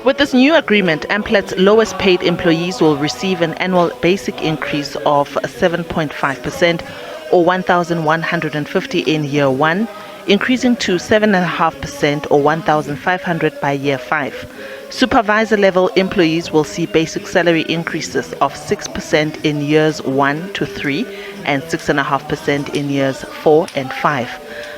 With this new agreement, Amplat's lowest paid employees will receive an annual basic increase of 7.5% or 1,150 in year 1, increasing to 7.5% or 1,500 by year 5. Supervisor level employees will see basic salary increases of 6% in years 1 to 3 and 6.5% in years 4 and 5.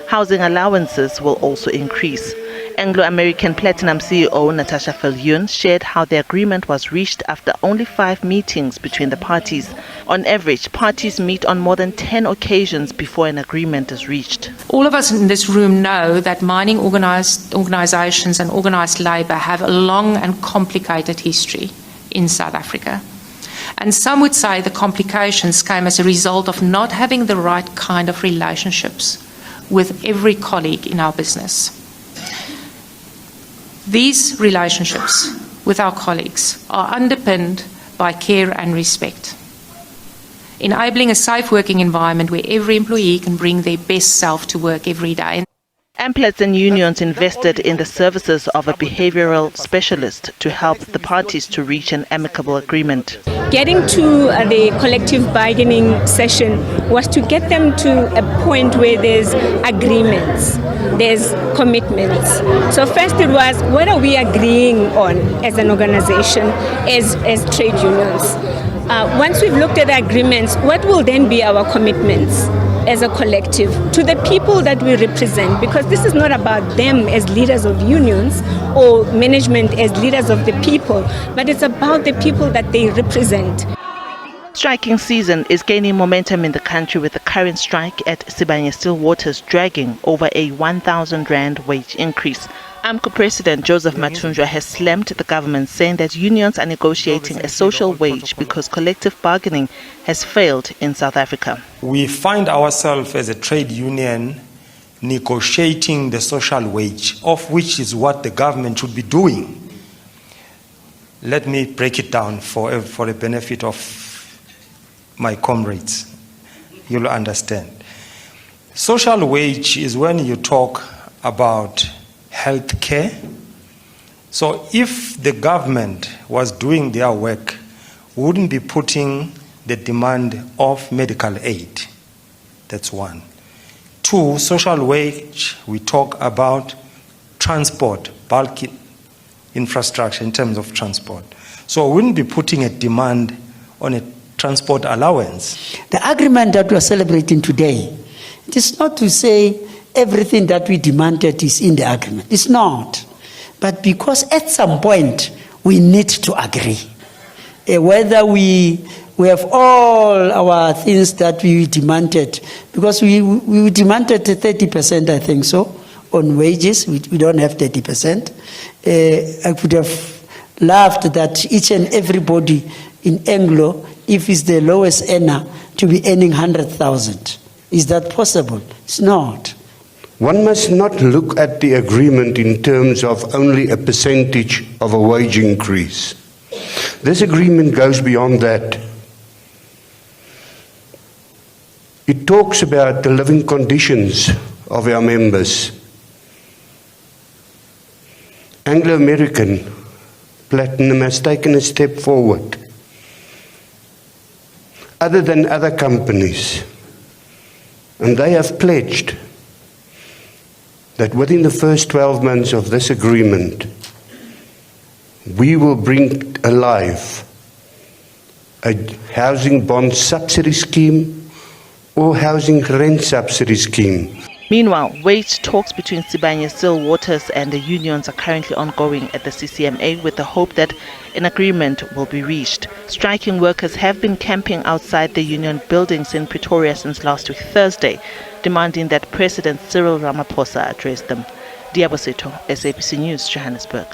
Housing allowances will also increase. Anglo American Platinum CEO Natasha Viljoen shared how the agreement was reached after only 5 meetings between the parties. On average, parties meet on more than 10 occasions before an agreement is reached. All of us in this room know that mining organisations and organised labour have a long and complicated history in South Africa. And some would say the complications came as a result of not having the right kind of relationships with every colleague in our business. These relationships with our colleagues are underpinned by care and respect, enabling a safe working environment where every employee can bring their best self to work every day. Amplats and unions invested in the services of a behavioural specialist to help the parties to reach an amicable agreement. Getting to the collective bargaining session was to get them to a point where there's agreements, there's commitments. So first it was, what are we agreeing on as an organization, as trade unions? Once we've looked at the agreements, what will then be our commitments as a collective to the people that we represent? Because this is not about them as leaders of unions or management as leaders of the people, but it's about the people that they represent. Striking season is gaining momentum in the country, with the current strike at Sibanye-Stillwater's dragging over a 1,000 rand wage increase. AMCU President Joseph Mathunjwa has slammed the government, saying that unions are negotiating a social wage because collective bargaining has failed in South Africa. We find ourselves as a trade union negotiating the social wage, of which is what the government should be doing. Let me break it down for the benefit of my comrades. You'll understand. Social wage is when you talk about health care. So if the government was doing their work, wouldn't be putting the demand of medical aid. That's one. 2, social wage, we talk about transport, bulk infrastructure in terms of transport. So we wouldn't be putting a demand on a transport allowance. The agreement that we are celebrating today, it is not to say everything that we demanded is in the agreement. It's not. But because at some point we need to agree. Whether we have all our things that we demanded, because we demanded 30%, I think so, on wages. We don't have 30%. I would have loved that each and everybody in Anglo, if it's the lowest earner, to be earning 100,000. Is that possible? It's not. One must not look at the agreement in terms of only a percentage of a wage increase. This agreement goes beyond that. It talks about the living conditions of our members. Anglo American Platinum has taken a step forward. Other than other companies, and they have pledged that within the first 12 months of this agreement, we will bring alive a housing bond subsidy scheme or housing rent subsidy scheme. Meanwhile, wage talks between Sibanye-Stillwaters and the unions are currently ongoing at the CCMA, with the hope that an agreement will be reached. Striking workers have been camping outside the union buildings in Pretoria since last week Thursday, demanding that President Cyril Ramaphosa address them. Diabosito, SABC News, Johannesburg.